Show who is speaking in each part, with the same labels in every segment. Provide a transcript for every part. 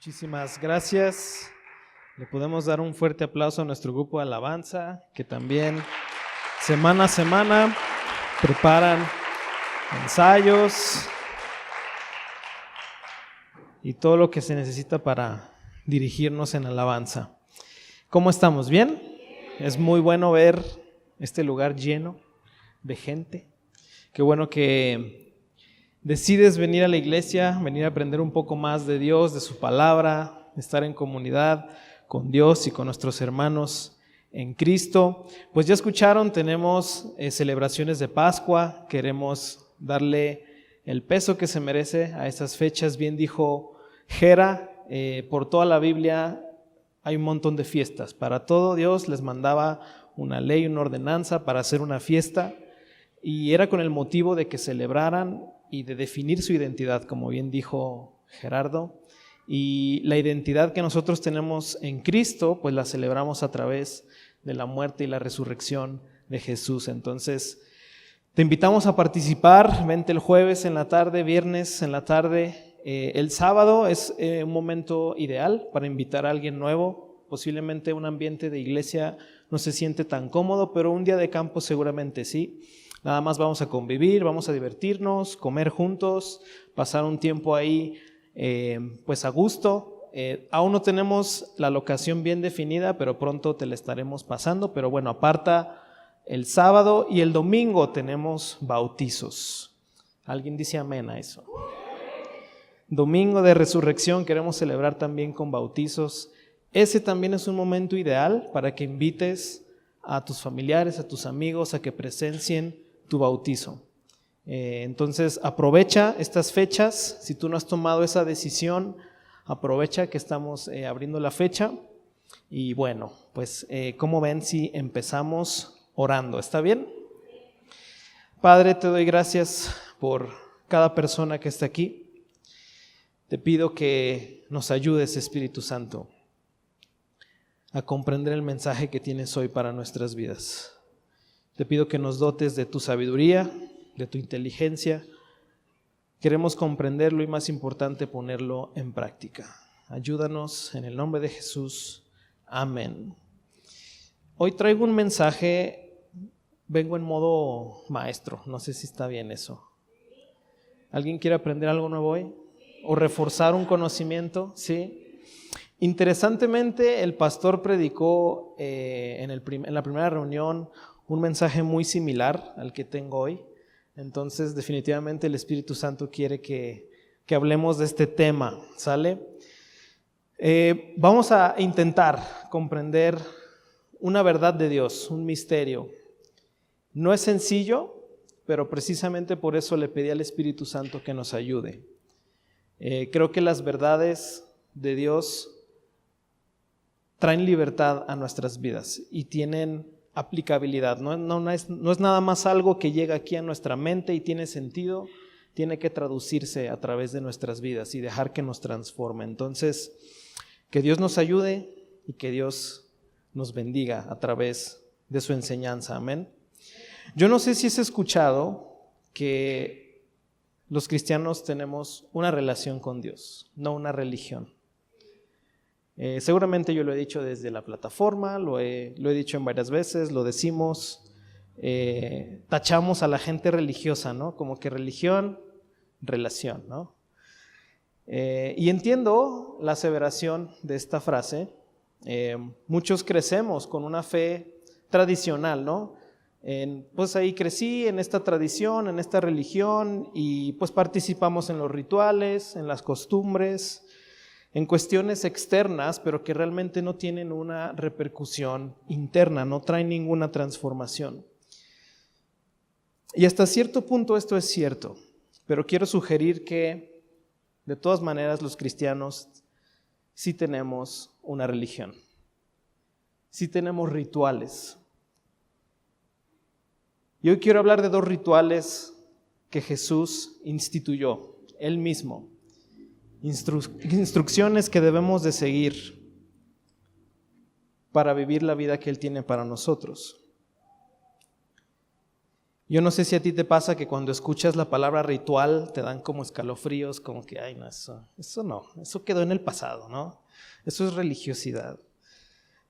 Speaker 1: Muchísimas gracias. Le podemos dar un fuerte aplauso a nuestro grupo de alabanza, que también semana a semana preparan ensayos y todo lo que se necesita para dirigirnos en alabanza. ¿Cómo estamos? ¿Bien? Es muy bueno ver este lugar lleno de gente. Qué bueno que decides venir a la iglesia, venir a aprender un poco más de Dios, de su palabra, estar en comunidad con Dios y con nuestros hermanos en Cristo. Pues ya escucharon, tenemos celebraciones de Pascua, queremos darle el peso que se merece a estas fechas. Bien dijo Gera, por toda la Biblia hay un montón de fiestas. Para todo Dios les mandaba una ley, una ordenanza para hacer una fiesta, y era con el motivo de que celebraran y de definir su identidad, como bien dijo Gerardo. Y la identidad que nosotros tenemos en Cristo, pues la celebramos a través de la muerte y la resurrección de Jesús. Entonces, te invitamos a participar. Vente el jueves en la tarde, viernes en la tarde. El sábado es un momento ideal para invitar a alguien nuevo. Posiblemente un ambiente de iglesia no se siente tan cómodo, pero un día de campo seguramente sí. Nada más vamos a convivir, vamos a divertirnos, comer juntos, pasar un tiempo ahí pues a gusto. Aún no tenemos la locación bien definida, pero pronto te la estaremos pasando. Pero bueno, aparta el sábado y el domingo tenemos bautizos. ¿Alguien dice amén a eso? Domingo de resurrección queremos celebrar también con bautizos. Ese también es un momento ideal para que invites a tus familiares, a tus amigos a que presencien tu bautizo. Entonces aprovecha estas fechas. Si tú no has tomado esa decisión, aprovecha que estamos abriendo la fecha. Y bueno, pues ¿cómo ven si empezamos orando? ¿Está bien? Padre, te doy gracias por cada persona que está aquí. Te pido que nos ayudes, Espíritu Santo, a comprender el mensaje que tienes hoy para nuestras vidas. Te pido que nos dotes de tu sabiduría, de tu inteligencia. Queremos comprenderlo y, más importante, ponerlo en práctica. Ayúdanos en el nombre de Jesús. Amén. Hoy traigo un mensaje, vengo en modo maestro. No sé si está bien eso. ¿Alguien quiere aprender algo nuevo hoy? ¿O reforzar un conocimiento? Sí. Interesantemente, el pastor predicó en la primera reunión un mensaje muy similar al que tengo hoy. Entonces, definitivamente el Espíritu Santo quiere que hablemos de este tema, ¿sale? Vamos a intentar comprender una verdad de Dios, un misterio. No es sencillo, pero precisamente por eso le pedí al Espíritu Santo que nos ayude. Creo que las verdades de Dios traen libertad a nuestras vidas y tienen aplicabilidad. No es nada más algo que llega aquí a nuestra mente y tiene sentido, tiene que traducirse a través de nuestras vidas y dejar que nos transforme. Entonces, que Dios nos ayude y que Dios nos bendiga a través de su enseñanza. Amén. Yo no sé si has escuchado que los cristianos tenemos una relación con Dios, no una religión. Seguramente yo lo he dicho desde la plataforma, lo he dicho en varias veces, lo decimos, tachamos a la gente religiosa, ¿no? Como que religión, relación, ¿no? Y entiendo la aseveración de esta frase. Muchos crecemos con una fe tradicional, ¿no? Pues ahí crecí en esta tradición, en esta religión, y pues participamos en los rituales, en las costumbres, en cuestiones externas, pero que realmente no tienen una repercusión interna, no traen ninguna transformación. Y hasta cierto punto esto es cierto, pero quiero sugerir que de todas maneras los cristianos sí tenemos una religión, sí tenemos rituales. Y hoy quiero hablar de dos rituales que Jesús instituyó, Él mismo. Instrucciones que debemos de seguir para vivir la vida que Él tiene para nosotros. Yo no sé si a ti te pasa que cuando escuchas la palabra ritual te dan como escalofríos, como que, ay, no, eso quedó en el pasado, ¿no? Eso es religiosidad.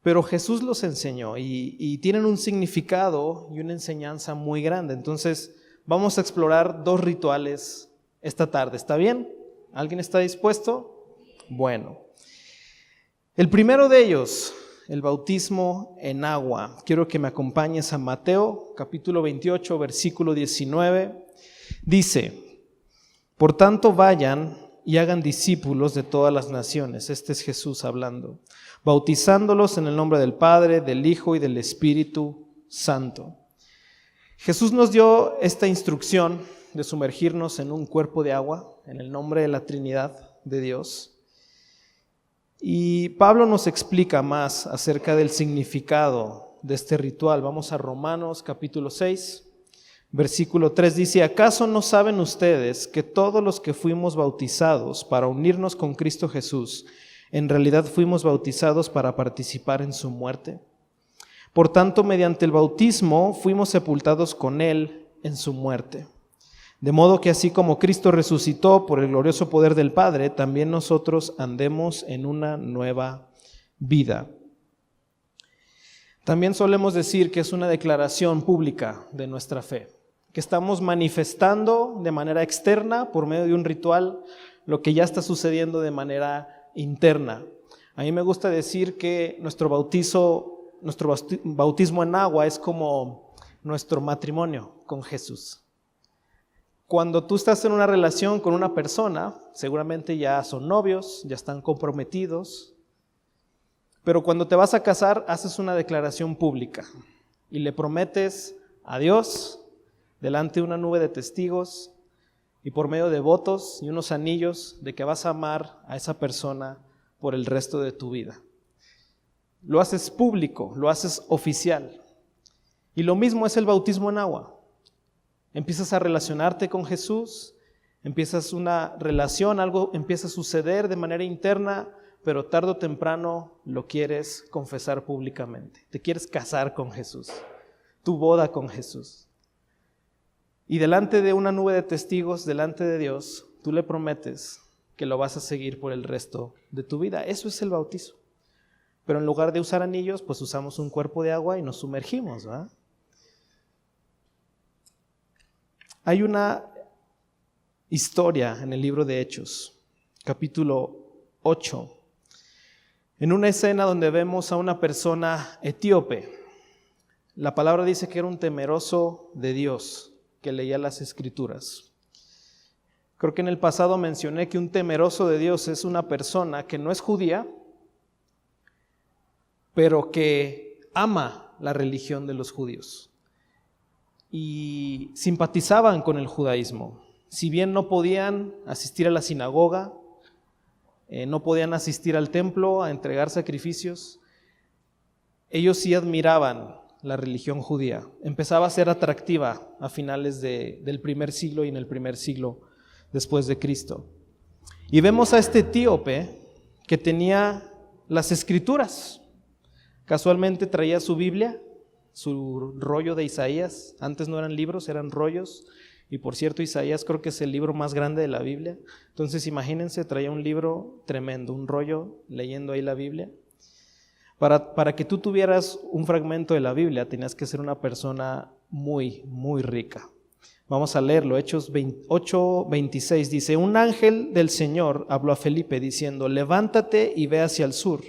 Speaker 1: Pero Jesús los enseñó y tienen un significado y una enseñanza muy grande. Entonces, vamos a explorar 2 rituales esta tarde. ¿Está bien? ¿Alguien está dispuesto? Bueno. El primero de ellos, el bautismo en agua. Quiero que me acompañes a Mateo, capítulo 28, versículo 19. Dice, por tanto vayan y hagan discípulos de todas las naciones. Este es Jesús hablando. Bautizándolos en el nombre del Padre, del Hijo y del Espíritu Santo. Jesús nos dio esta instrucción de sumergirnos en un cuerpo de agua, en el nombre de la Trinidad de Dios. Y Pablo nos explica más acerca del significado de este ritual. Vamos a Romanos capítulo 6, versículo 3. Dice, ¿acaso no saben ustedes que todos los que fuimos bautizados para unirnos con Cristo Jesús, en realidad fuimos bautizados para participar en su muerte? Por tanto, mediante el bautismo fuimos sepultados con Él en su muerte. De modo que así como Cristo resucitó por el glorioso poder del Padre, también nosotros andemos en una nueva vida. También solemos decir que es una declaración pública de nuestra fe, que estamos manifestando de manera externa, por medio de un ritual, lo que ya está sucediendo de manera interna. A mí me gusta decir que nuestro bautismo en agua es como nuestro matrimonio con Jesús. Cuando tú estás en una relación con una persona, seguramente ya son novios, ya están comprometidos, pero cuando te vas a casar, haces una declaración pública y le prometes a Dios, delante de una nube de testigos y por medio de votos y unos anillos, de que vas a amar a esa persona por el resto de tu vida. Lo haces público, lo haces oficial. Y lo mismo es el bautismo en agua. Empiezas a relacionarte con Jesús, empiezas una relación, algo empieza a suceder de manera interna, pero tarde o temprano lo quieres confesar públicamente. Te quieres casar con Jesús, tu boda con Jesús. Y delante de una nube de testigos, delante de Dios, tú le prometes que lo vas a seguir por el resto de tu vida. Eso es el bautizo. Pero en lugar de usar anillos, pues usamos un cuerpo de agua y nos sumergimos, ¿verdad? Hay una historia en el libro de Hechos, capítulo 8, en una escena donde vemos a una persona etíope. La palabra dice que era un temeroso de Dios, que leía las Escrituras. Creo que en el pasado mencioné que un temeroso de Dios es una persona que no es judía, pero que ama la religión de los judíos y simpatizaban con el judaísmo. Si bien no podían asistir a la sinagoga, no podían asistir al templo a entregar sacrificios, ellos sí admiraban la religión judía. Empezaba a ser atractiva a finales del primer siglo y en el primer siglo después de Cristo. Y vemos a este etíope que tenía las Escrituras. Casualmente traía su Biblia, su rollo de Isaías. Antes no eran libros, eran rollos. Y por cierto, Isaías creo que es el libro más grande de la Biblia. Entonces imagínense, traía un libro tremendo, un rollo leyendo ahí la Biblia. Para que tú tuvieras un fragmento de la Biblia, tenías que ser una persona muy, muy rica. Vamos a leerlo. Hechos 8:26 dice, un ángel del Señor habló a Felipe diciendo, levántate y ve hacia el sur,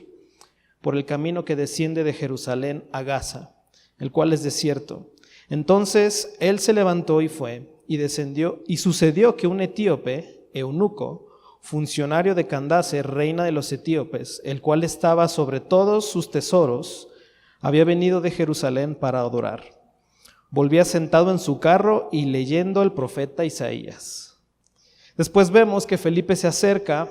Speaker 1: por el camino que desciende de Jerusalén a Gaza, el cual es desierto. Entonces él se levantó y fue, y descendió, y sucedió que un etíope, eunuco, funcionario de Candace, reina de los etíopes, el cual estaba sobre todos sus tesoros, había venido de Jerusalén para adorar. Volvía sentado en su carro y leyendo el profeta Isaías. Después vemos que Felipe se acerca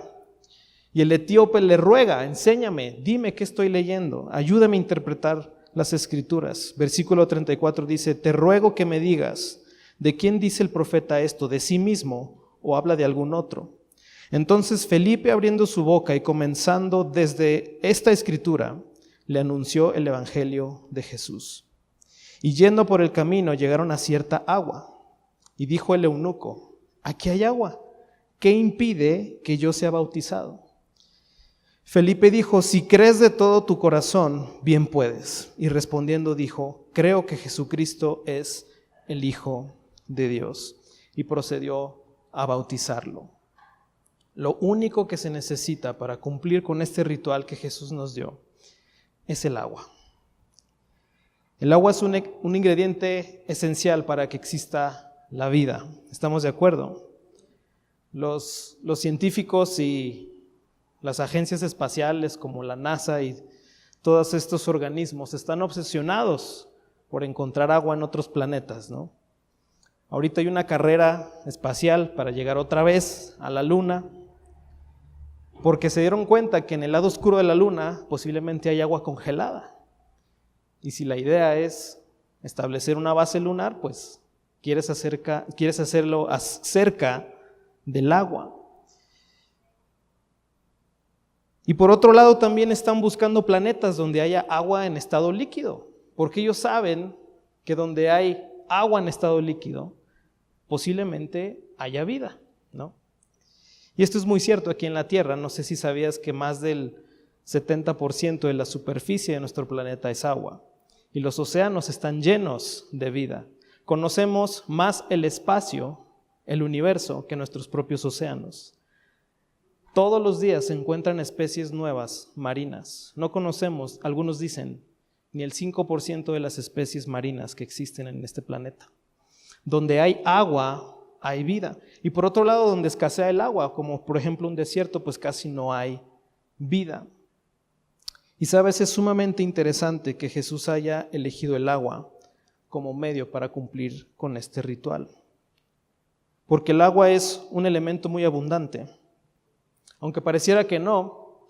Speaker 1: y el etíope le ruega, enséñame, dime qué estoy leyendo, ayúdame a interpretar las Escrituras. Versículo 34 dice, te ruego que me digas, ¿de quién dice el profeta esto? ¿De sí mismo o habla de algún otro? Entonces Felipe, abriendo su boca y comenzando desde esta escritura, le anunció el evangelio de Jesús. Y yendo por el camino llegaron a cierta agua. Y dijo el eunuco: aquí hay agua, ¿qué impide que yo sea bautizado? Felipe dijo: si crees de todo tu corazón, bien puedes. Y respondiendo dijo: creo que Jesucristo es el Hijo de Dios. Y procedió a bautizarlo. Lo único que se necesita para cumplir con este ritual que Jesús nos dio es el agua. El agua es un ingrediente esencial para que exista la vida. ¿Estamos de acuerdo? Los científicos y las agencias espaciales como la NASA y todos estos organismos están obsesionados por encontrar agua en otros planetas, ¿no? Ahorita hay una carrera espacial para llegar otra vez a la Luna, porque se dieron cuenta que en el lado oscuro de la Luna posiblemente hay agua congelada. Y si la idea es establecer una base lunar, pues quieres hacerlo cerca del agua. Y por otro lado también están buscando planetas donde haya agua en estado líquido, porque ellos saben que donde hay agua en estado líquido, posiblemente haya vida, ¿no? Y esto es muy cierto aquí en la Tierra. No sé si sabías que más del 70% de la superficie de nuestro planeta es agua, y los océanos están llenos de vida. Conocemos más el espacio, el universo, que nuestros propios océanos. Todos los días se encuentran especies nuevas, marinas. No conocemos, algunos dicen, ni el 5% de las especies marinas que existen en este planeta. Donde hay agua, hay vida. Y por otro lado, donde escasea el agua, como por ejemplo un desierto, pues casi no hay vida. Y sabes, es sumamente interesante que Jesús haya elegido el agua como medio para cumplir con este ritual. Porque el agua es un elemento muy abundante. Aunque pareciera que no,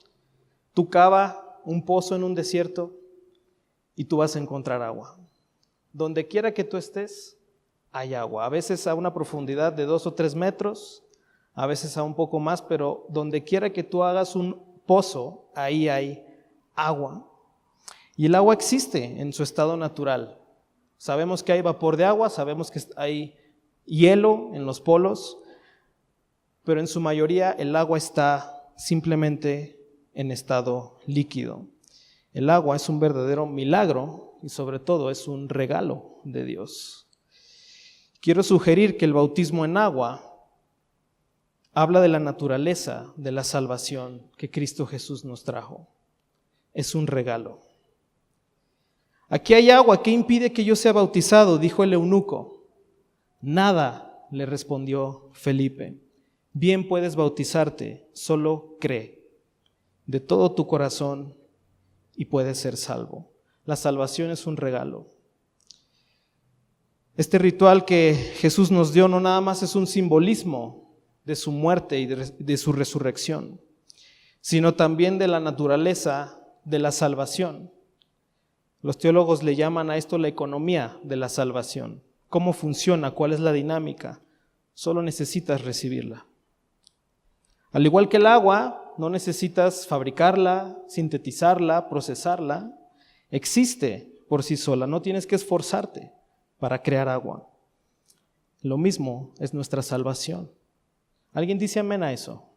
Speaker 1: tú cava un pozo en un desierto y tú vas a encontrar agua. Donde quiera que tú estés, hay agua. A veces a una profundidad de 2 o 3 metros, a veces a un poco más, pero donde quiera que tú hagas un pozo, ahí hay agua. Y el agua existe en su estado natural. Sabemos que hay vapor de agua, sabemos que hay hielo en los polos, pero en su mayoría el agua está simplemente en estado líquido. El agua es un verdadero milagro y sobre todo es un regalo de Dios. Quiero sugerir que el bautismo en agua habla de la naturaleza de la salvación que Cristo Jesús nos trajo. Es un regalo. Aquí hay agua, ¿qué impide que yo sea bautizado?, dijo el eunuco. Nada, le respondió Felipe. Bien puedes bautizarte, solo cree de todo tu corazón y puedes ser salvo. La salvación es un regalo. Este ritual que Jesús nos dio no nada más es un simbolismo de su muerte y de su resurrección, sino también de la naturaleza de la salvación. Los teólogos le llaman a esto la economía de la salvación. ¿Cómo funciona? ¿Cuál es la dinámica? Solo necesitas recibirla. Al igual que el agua, no necesitas fabricarla, sintetizarla, procesarla. Existe por sí sola, no tienes que esforzarte para crear agua. Lo mismo es nuestra salvación. ¿Alguien dice amén a eso?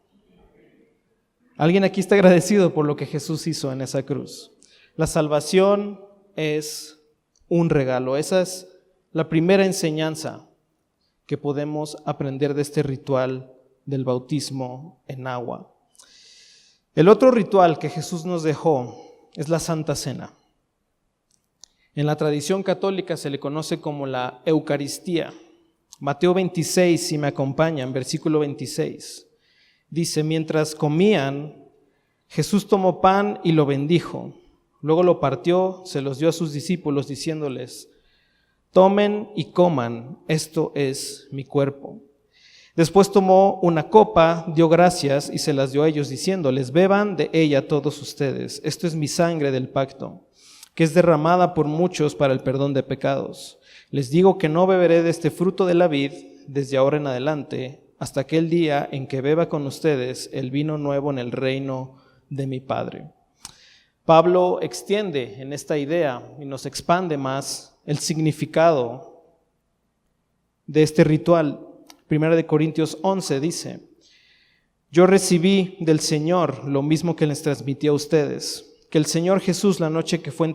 Speaker 1: ¿Alguien aquí está agradecido por lo que Jesús hizo en esa cruz? La salvación es un regalo. Esa es la primera enseñanza que podemos aprender de este ritual del bautismo en agua. El otro ritual que Jesús nos dejó es la Santa Cena. En la tradición católica se le conoce como la Eucaristía. Mateo 26, si me acompañan, versículo 26. Dice: mientras comían, Jesús tomó pan y lo bendijo. Luego lo partió, se los dio a sus discípulos diciéndoles: tomen y coman, esto es mi cuerpo. Después tomó una copa, dio gracias y se las dio a ellos diciéndoles: beban de ella todos ustedes, esto es mi sangre del pacto, que es derramada por muchos para el perdón de pecados. Les digo que no beberé de este fruto de la vid desde ahora en adelante, hasta aquel día en que beba con ustedes el vino nuevo en el reino de mi Padre. Pablo extiende en esta idea y nos expande más el significado de este ritual. 1 Corintios 11 dice: yo recibí del Señor lo mismo que les transmití a ustedes, que el Señor Jesús, la noche que fue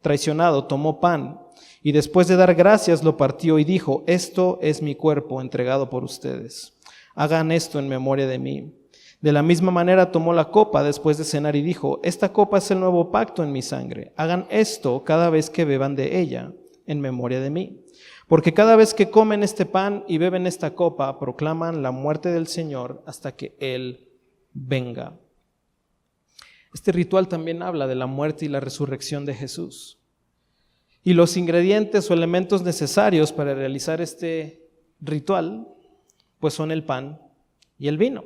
Speaker 1: traicionado, tomó pan y después de dar gracias lo partió y dijo: esto es mi cuerpo entregado por ustedes. Hagan esto en memoria de mí. De la misma manera tomó la copa después de cenar y dijo: esta copa es el nuevo pacto en mi sangre. Hagan esto cada vez que beban de ella en memoria de mí. Porque cada vez que comen este pan y beben esta copa, proclaman la muerte del Señor hasta que Él venga. Este ritual también habla de la muerte y la resurrección de Jesús. Y los ingredientes o elementos necesarios para realizar este ritual, pues son el pan y el vino.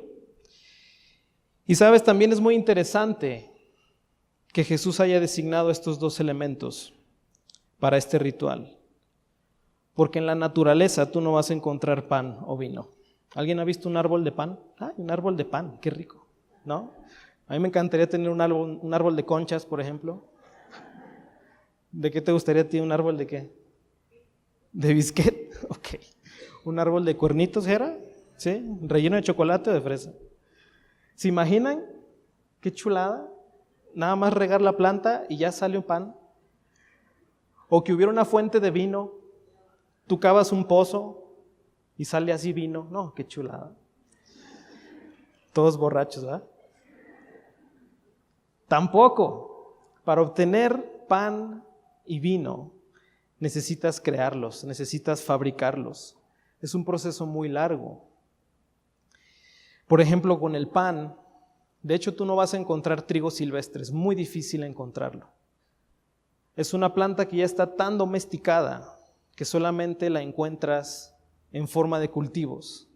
Speaker 1: Y sabes, también es muy interesante que Jesús haya designado estos dos elementos para este ritual. Porque en la naturaleza tú no vas a encontrar pan o vino. ¿Alguien ha visto un árbol de pan? Un árbol de pan, qué rico, ¿no? A mí me encantaría tener un árbol de conchas, por ejemplo. ¿De qué te gustaría a ti? ¿Un árbol de qué? ¿De bisquet? Ok. ¿Un árbol de cuernitos era? ¿Sí? ¿Relleno de chocolate o de fresa? ¿Se imaginan? Qué chulada. Nada más regar la planta y ya sale un pan. O que hubiera una fuente de vino. Tú cavas un pozo y sale así vino. No, qué chulada. Todos borrachos, ¿verdad? Tampoco. Para obtener pan y vino necesitas crearlos, necesitas fabricarlos. Es un proceso muy largo. Por ejemplo, con el pan, de hecho tú no vas a encontrar trigo silvestre, es muy difícil encontrarlo. Es una planta que ya está tan domesticada que solamente la encuentras en forma de cultivos.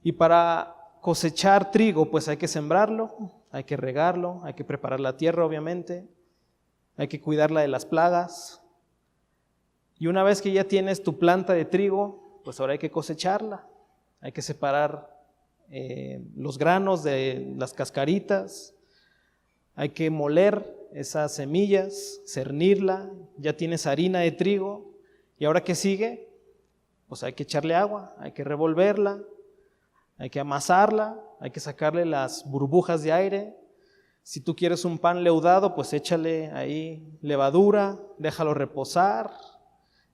Speaker 1: Y para cosechar trigo, pues hay que sembrarlo, hay que regarlo, hay que preparar la tierra, obviamente, hay que cuidarla de las plagas. Y una vez que ya tienes tu planta de trigo, pues ahora hay que cosecharla, hay que separar los granos de las cascaritas, hay que moler esas semillas, cernirla, ya tienes harina de trigo, ¿y ahora qué sigue? Pues hay que echarle agua, hay que revolverla, hay que amasarla, hay que sacarle las burbujas de aire. Si tú quieres un pan leudado, pues échale ahí levadura, déjalo reposar,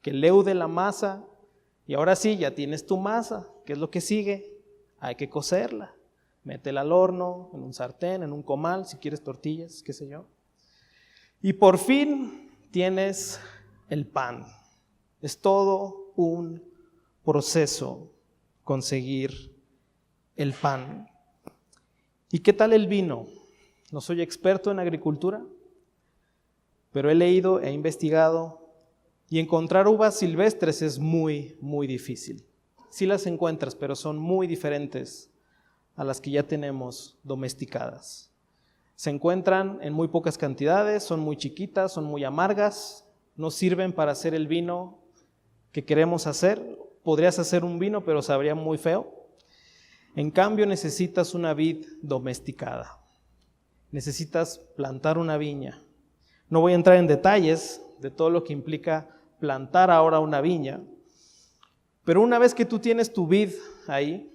Speaker 1: que leude la masa, y ahora sí, ya tienes tu masa. ¿Qué es lo que sigue? Hay que cocerla, métela al horno, en un sartén, en un comal, si quieres tortillas, qué sé yo. Y por fin tienes el pan. Es todo un proceso conseguir el pan. ¿Y qué tal el vino? No soy experto en agricultura, pero he leído, he investigado y encontrar uvas silvestres es muy, muy difícil. Sí las encuentras, pero son muy diferentes a las que ya tenemos domesticadas. Se encuentran en muy pocas cantidades, son muy chiquitas, son muy amargas, no sirven para hacer el vino que queremos hacer. Podrías hacer un vino, pero sabría muy feo. En cambio, necesitas una vid domesticada. Necesitas plantar una viña. No voy a entrar en detalles de todo lo que implica plantar ahora una viña, pero una vez que tú tienes tu vid ahí,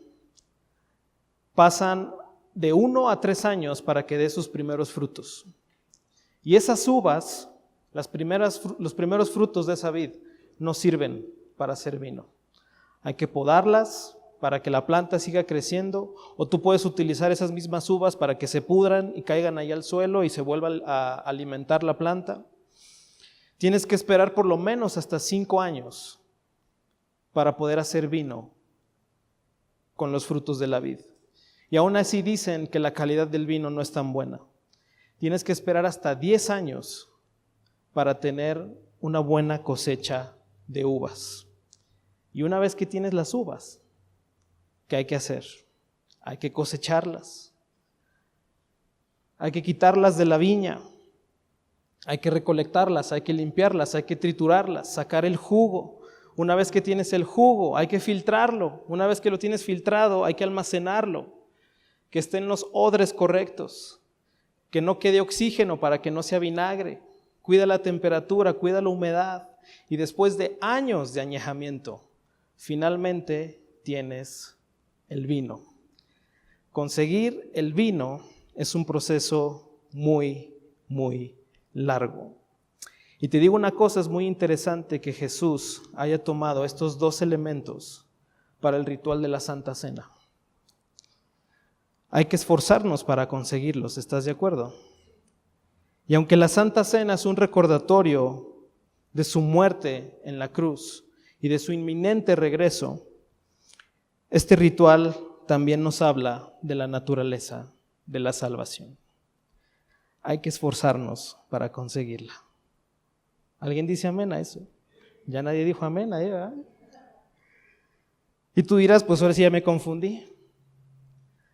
Speaker 1: pasan de 1 a 3 años para que dé sus primeros frutos. Y esas uvas, los primeros frutos de esa vid, no sirven para hacer vino. Hay que podarlas para que la planta siga creciendo, o tú puedes utilizar esas mismas uvas para que se pudran y caigan ahí al suelo y se vuelva a alimentar la planta. Tienes que esperar por lo menos hasta 5 años para poder hacer vino con los frutos de la vid. Y aún así dicen que la calidad del vino no es tan buena. Tienes que esperar hasta 10 años para tener una buena cosecha de uvas. Y una vez que tienes las uvas, ¿qué hay que hacer? Hay que cosecharlas. Hay que quitarlas de la viña. Hay que recolectarlas, hay que limpiarlas, hay que triturarlas, sacar el jugo. Una vez que tienes el jugo, hay que filtrarlo. Una vez que lo tienes filtrado, hay que almacenarlo. Que esté en los odres correctos. Que no quede oxígeno para que no sea vinagre. cuida la temperatura, cuida la humedad, y después de años de añejamiento, finalmente tienes el vino. Conseguir el vino es un proceso muy, muy largo. Y te digo una cosa, es muy interesante que Jesús haya tomado estos dos elementos para el ritual de la Santa Cena. Hay que esforzarnos para conseguirlos, ¿estás de acuerdo? Y aunque la Santa Cena es un recordatorio de su muerte en la cruz y de su inminente regreso, este ritual también nos habla de la naturaleza de la salvación. Hay que esforzarnos para conseguirla. ¿Alguien dice amén a eso? Ya nadie dijo amén ahí, ¿verdad? Y tú dirás, pues ahora sí ya me confundí.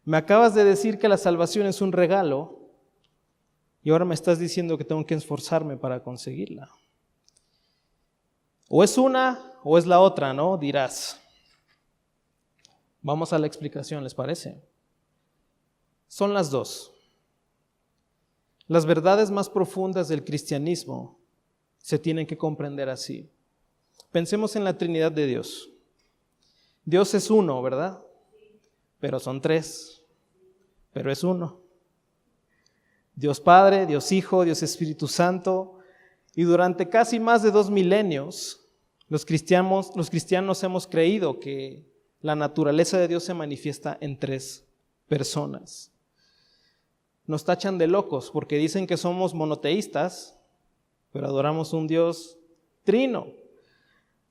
Speaker 1: Me acabas de decir que la salvación es un regalo y ahora me estás diciendo que tengo que esforzarme para conseguirla. O es una o es la otra, ¿no? Dirás. Vamos a la explicación, ¿les parece? Son las dos. Las verdades más profundas del cristianismo se tienen que comprender así. Pensemos en la Trinidad de Dios. Dios es uno, ¿verdad? Pero son tres, pero es uno. Dios Padre, Dios Hijo, Dios Espíritu Santo. Y durante casi más de 2 milenios, los cristianos hemos creído que la naturaleza de Dios se manifiesta en 3 personas. Nos tachan de locos porque dicen que somos monoteístas, pero adoramos un Dios trino.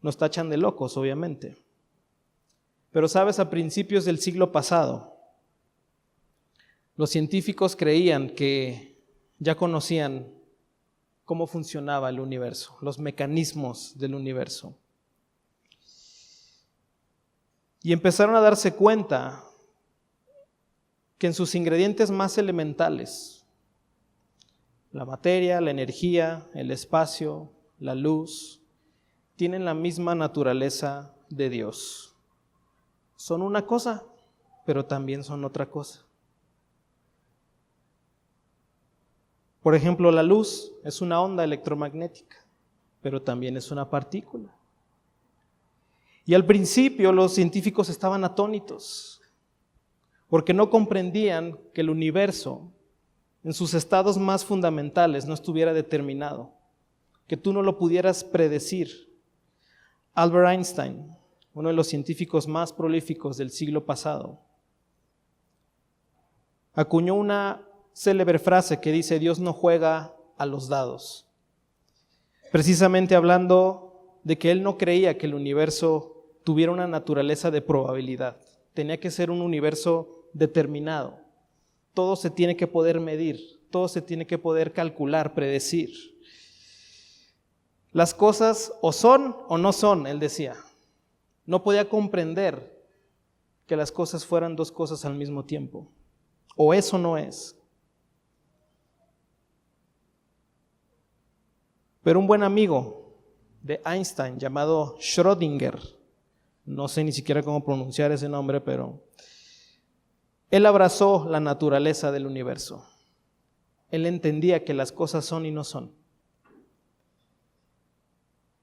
Speaker 1: Nos tachan de locos, obviamente. Pero sabes, a principios del siglo pasado, los científicos creían que ya conocían cómo funcionaba el universo, los mecanismos del universo. Y empezaron a darse cuenta que en sus ingredientes más elementales, la materia, la energía, el espacio, la luz, tienen la misma naturaleza de Dios. Son una cosa, pero también son otra cosa. Por ejemplo, la luz es una onda electromagnética, pero también es una partícula. Y al principio los científicos estaban atónitos, porque no comprendían que el universo, en sus estados más fundamentales, no estuviera determinado, que tú no lo pudieras predecir. Albert Einstein, uno de los científicos más prolíficos del siglo pasado, acuñó una célebre frase que dice: Dios no juega a los dados. Precisamente hablando de que él no creía que el universo tuviera una naturaleza de probabilidad. Tenía que ser un universo determinado. Todo se tiene que poder medir, todo se tiene que poder calcular, predecir. Las cosas o son o no son, él decía. No podía comprender que las cosas fueran 2 cosas al mismo tiempo. O eso no es. Pero un buen amigo de Einstein llamado Schrödinger, no sé ni siquiera cómo pronunciar ese nombre, pero él abrazó la naturaleza del universo. Él entendía que las cosas son y no son.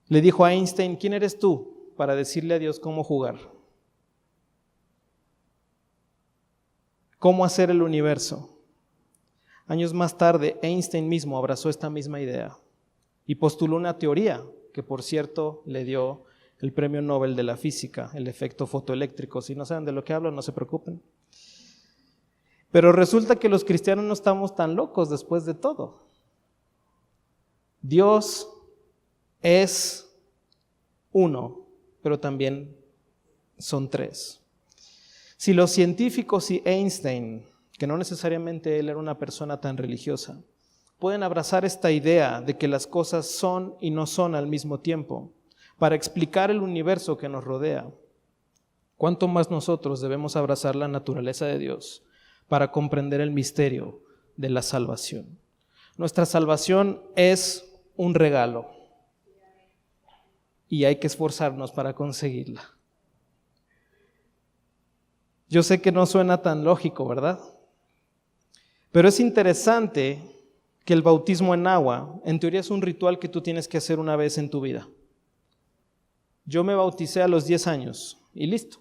Speaker 1: Le dijo a Einstein: ¿quién eres tú para decirle a Dios cómo jugar? ¿Cómo hacer el universo? Años más tarde, Einstein mismo abrazó esta misma idea y postuló una teoría que, por cierto, le dio el premio Nobel de la física, el efecto fotoeléctrico. Si no saben de lo que hablo, no se preocupen. Pero resulta que los cristianos no estamos tan locos después de todo. Dios es uno, pero también son 3. Si los científicos y Einstein, que no necesariamente él era una persona tan religiosa, pueden abrazar esta idea de que las cosas son y no son al mismo tiempo para explicar el universo que nos rodea, ¿cuánto más nosotros debemos abrazar la naturaleza de Dios para comprender el misterio de la salvación? Nuestra salvación es un regalo y hay que esforzarnos para conseguirla. Yo sé que no suena tan lógico, ¿verdad? Pero es interesante que el bautismo en agua, en teoría es un ritual que tú tienes que hacer una vez en tu vida. Yo me bauticé a los 10 años y listo.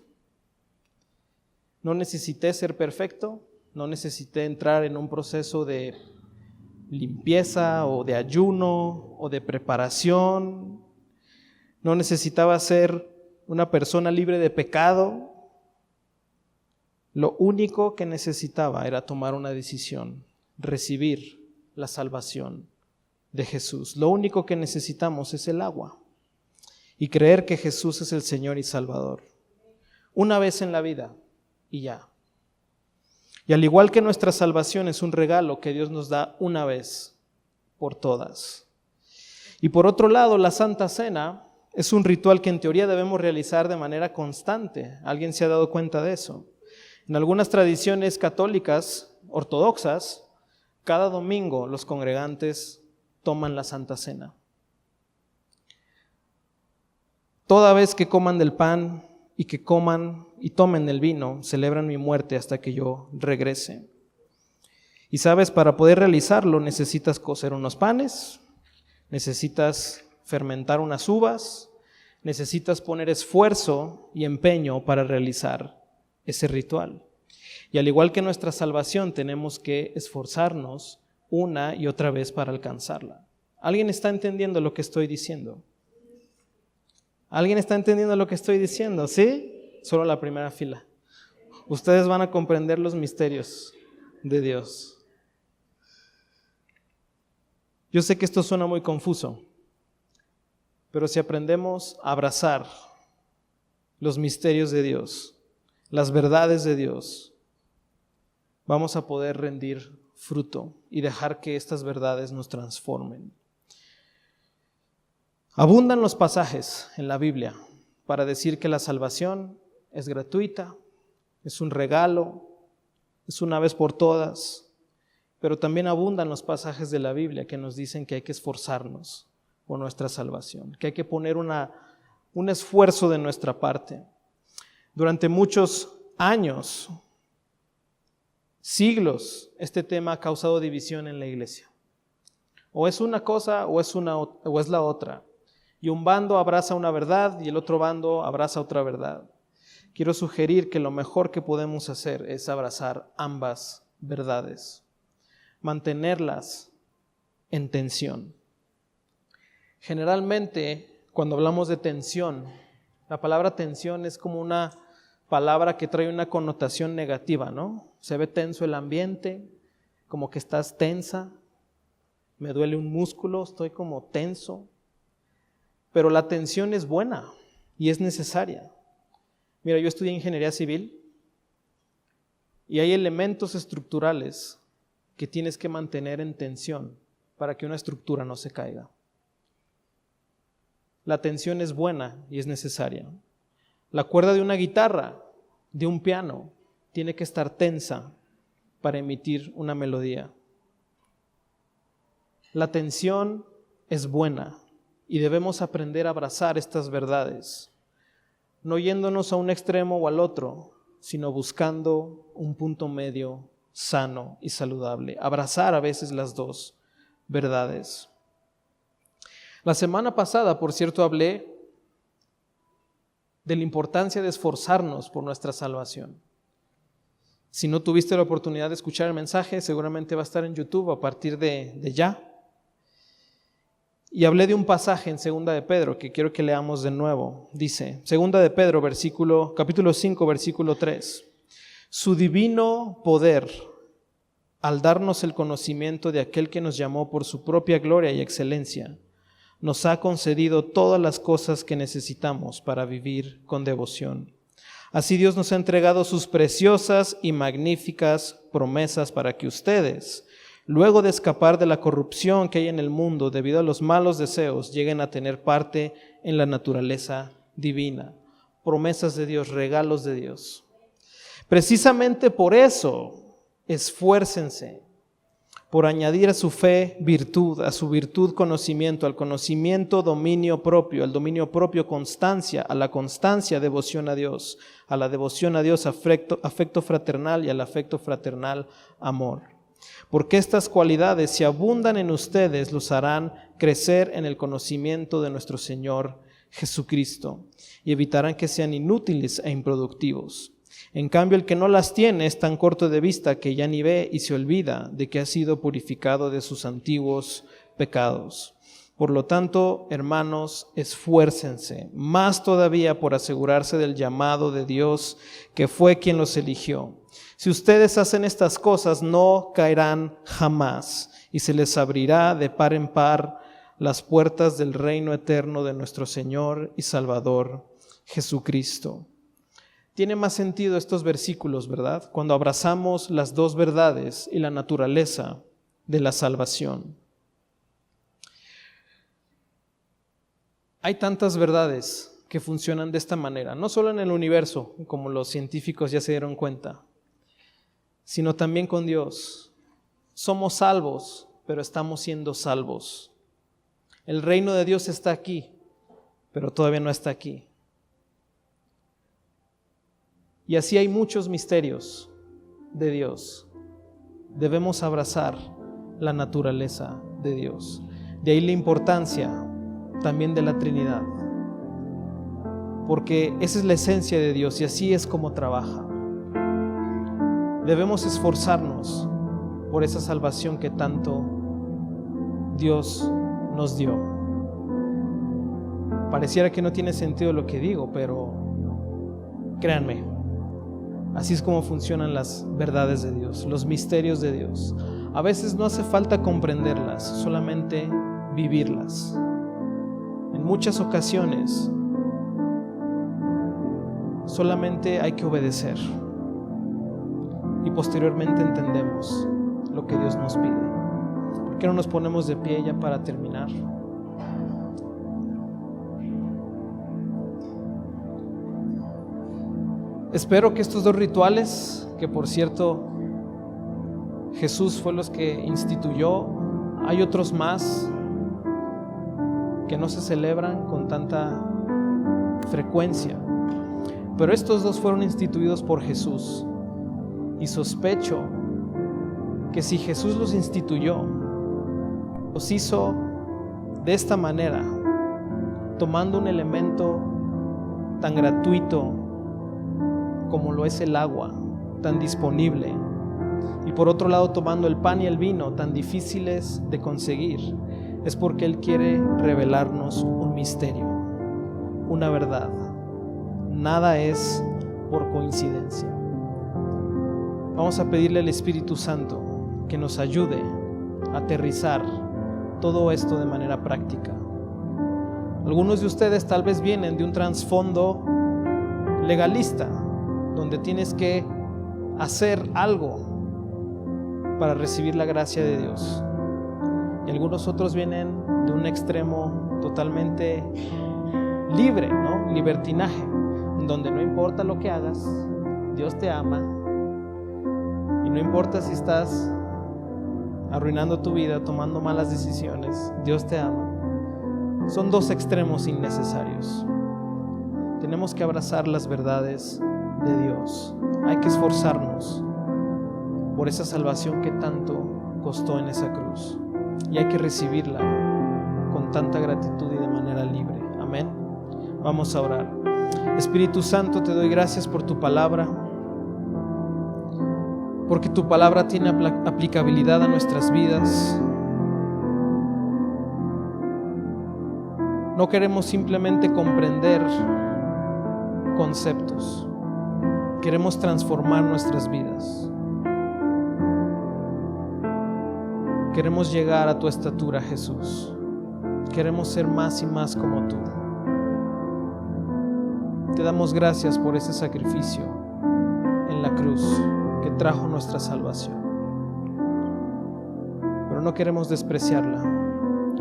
Speaker 1: No necesité ser perfecto, no necesité entrar en un proceso de limpieza o de ayuno o de preparación. No necesitaba ser una persona libre de pecado. Lo único que necesitaba era tomar una decisión, recibir la salvación de Jesús. Lo único que necesitamos es el agua y creer que Jesús es el Señor y Salvador. Una vez en la vida y ya. Y al igual que nuestra salvación es un regalo que Dios nos da una vez por todas. Y por otro lado, la Santa Cena es un ritual que en teoría debemos realizar de manera constante. ¿Alguien se ha dado cuenta de eso? En algunas tradiciones católicas, ortodoxas, cada domingo los congregantes toman la Santa Cena. Toda vez que coman del pan y que coman y tomen del vino, celebran mi muerte hasta que yo regrese. Y sabes, para poder realizarlo necesitas cocer unos panes, necesitas fermentar unas uvas, necesitas poner esfuerzo y empeño para realizar ese ritual. Y al igual que nuestra salvación, tenemos que esforzarnos una y otra vez para alcanzarla. ¿Alguien está entendiendo lo que estoy diciendo? ¿Alguien está entendiendo lo que estoy diciendo? ¿Sí? Solo la primera fila. Ustedes van a comprender los misterios de Dios. Yo sé que esto suena muy confuso, pero si aprendemos a abrazar los misterios de Dios, las verdades de Dios, vamos a poder rendir fruto y dejar que estas verdades nos transformen. Abundan los pasajes en la Biblia para decir que la salvación es gratuita, es un regalo, es una vez por todas, pero también abundan los pasajes de la Biblia que nos dicen que hay que esforzarnos por nuestra salvación, que hay que poner un esfuerzo de nuestra parte. Durante muchos años, siglos, este tema ha causado división en la iglesia. O es una cosa o es la otra. Y un bando abraza una verdad y el otro bando abraza otra verdad. Quiero sugerir que lo mejor que podemos hacer es abrazar ambas verdades, mantenerlas en tensión. Generalmente, cuando hablamos de tensión, la palabra tensión es como una palabra que trae una connotación negativa, ¿no? Se ve tenso el ambiente, como que estás tensa, me duele un músculo, estoy como tenso. Pero la tensión es buena y es necesaria. Mira, yo estudié ingeniería civil y hay elementos estructurales que tienes que mantener en tensión para que una estructura no se caiga. La tensión es buena y es necesaria. La cuerda de una guitarra, de un piano, tiene que estar tensa para emitir una melodía. La tensión es buena y debemos aprender a abrazar estas verdades, no yéndonos a un extremo o al otro, sino buscando un punto medio sano y saludable. Abrazar a veces las dos verdades. La semana pasada, por cierto, hablé de la importancia de esforzarnos por nuestra salvación. Si no tuviste la oportunidad de escuchar el mensaje, seguramente va a estar en YouTube a partir de ya. Y hablé de un pasaje en 2 de Pedro que quiero que leamos de nuevo. Dice, 2 de Pedro, capítulo 5, versículo 3. Su divino poder, al darnos el conocimiento de aquel que nos llamó por su propia gloria y excelencia, nos ha concedido todas las cosas que necesitamos para vivir con devoción. Así Dios nos ha entregado sus preciosas y magníficas promesas para que ustedes, luego de escapar de la corrupción que hay en el mundo debido a los malos deseos, lleguen a tener parte en la naturaleza divina. Promesas de Dios, regalos de Dios. Precisamente por eso, esfuércense por añadir a su fe virtud, a su virtud conocimiento, al conocimiento dominio propio, al dominio propio constancia, a la constancia devoción a la devoción a Dios afecto fraternal y al afecto fraternal amor. Porque estas cualidades, si abundan en ustedes, los harán crecer en el conocimiento de nuestro Señor Jesucristo y evitarán que sean inútiles e improductivos. En cambio, el que no las tiene es tan corto de vista que ya ni ve y se olvida de que ha sido purificado de sus antiguos pecados. Por lo tanto, hermanos, esfuércense más todavía por asegurarse del llamado de Dios, que fue quien los eligió. Si ustedes hacen estas cosas, no caerán jamás, y se les abrirá de par en par las puertas del reino eterno de nuestro Señor y Salvador Jesucristo. Tiene más sentido estos versículos, ¿verdad? Cuando abrazamos las dos verdades y la naturaleza de la salvación. Hay tantas verdades que funcionan de esta manera, no solo en el universo, como los científicos ya se dieron cuenta, sino también con Dios. Somos salvos, pero estamos siendo salvos. El reino de Dios está aquí, pero todavía no está aquí. Y así hay muchos misterios de Dios. Debemos abrazar la naturaleza de Dios. De ahí la importancia también de la Trinidad, porque esa es la esencia de Dios y así es como trabaja. Debemos esforzarnos por esa salvación que tanto Dios nos dio. Pareciera que no tiene sentido lo que digo, pero créanme, así es como funcionan las verdades de Dios, los misterios de Dios. A veces no hace falta comprenderlas, solamente vivirlas. En muchas ocasiones solamente hay que obedecer y posteriormente entendemos lo que Dios nos pide. ¿Por qué no nos ponemos de pie ya para terminar? Espero que estos dos rituales, que por cierto Jesús fue los que instituyó, hay otros más que no se celebran con tanta frecuencia, pero estos dos fueron instituidos por Jesús y sospecho que si Jesús los instituyó, los hizo de esta manera, tomando un elemento tan gratuito como lo es el agua, tan disponible, y por otro lado tomando el pan y el vino, tan difíciles de conseguir, es porque Él quiere revelarnos un misterio, una verdad. Nada es por coincidencia. Vamos a pedirle al Espíritu Santo que nos ayude a aterrizar todo esto de manera práctica. Algunos de ustedes tal vez vienen de un trasfondo legalista, donde tienes que hacer algo para recibir la gracia de Dios. Y algunos otros vienen de un extremo totalmente libre, ¿no? Libertinaje, donde no importa lo que hagas, Dios te ama, y no importa si estás arruinando tu vida, tomando malas decisiones, Dios te ama. Son dos extremos innecesarios. Tenemos que abrazar las verdades de Dios. Hay que esforzarnos por esa salvación que tanto costó en esa cruz. Y hay que recibirla con tanta gratitud y de manera libre. Amén. Vamos a orar. Espíritu Santo, te doy gracias por tu palabra, porque tu palabra tiene aplicabilidad a nuestras vidas. No queremos simplemente comprender conceptos, queremos transformar nuestras vidas. Queremos llegar a tu estatura, Jesús. Queremos ser más y más como tú. Te damos gracias por ese sacrificio en la cruz que trajo nuestra salvación. Pero no queremos despreciarla.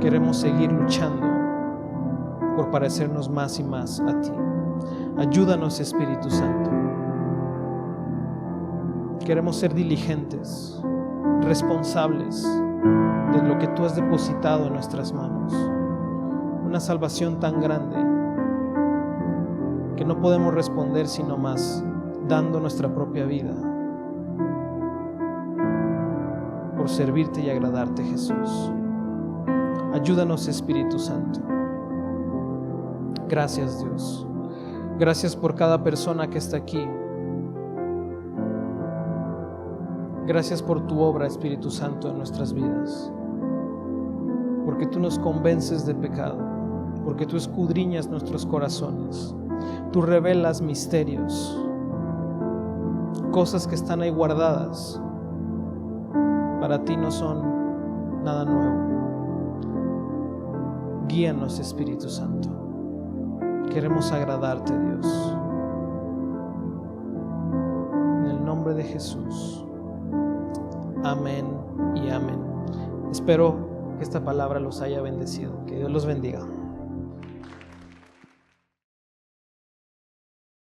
Speaker 1: Queremos seguir luchando por parecernos más y más a ti. Ayúdanos, Espíritu Santo. Queremos ser diligentes, responsables de lo que tú has depositado en nuestras manos. Una salvación tan grande que no podemos responder sino más dando nuestra propia vida. por servirte y agradarte, Jesús. Ayúdanos, Espíritu Santo. Gracias, Dios. Gracias por cada persona que está aquí. Gracias por tu obra, Espíritu Santo, en nuestras vidas. Porque tú nos convences de pecado, porque tú escudriñas nuestros corazones, tú revelas misterios, cosas que están ahí guardadas. Para ti no son nada nuevo. Guíanos, Espíritu Santo. Queremos agradarte, Dios. En el nombre de Jesús. Amén y amén. Espero que esta palabra los haya bendecido. Que Dios los bendiga.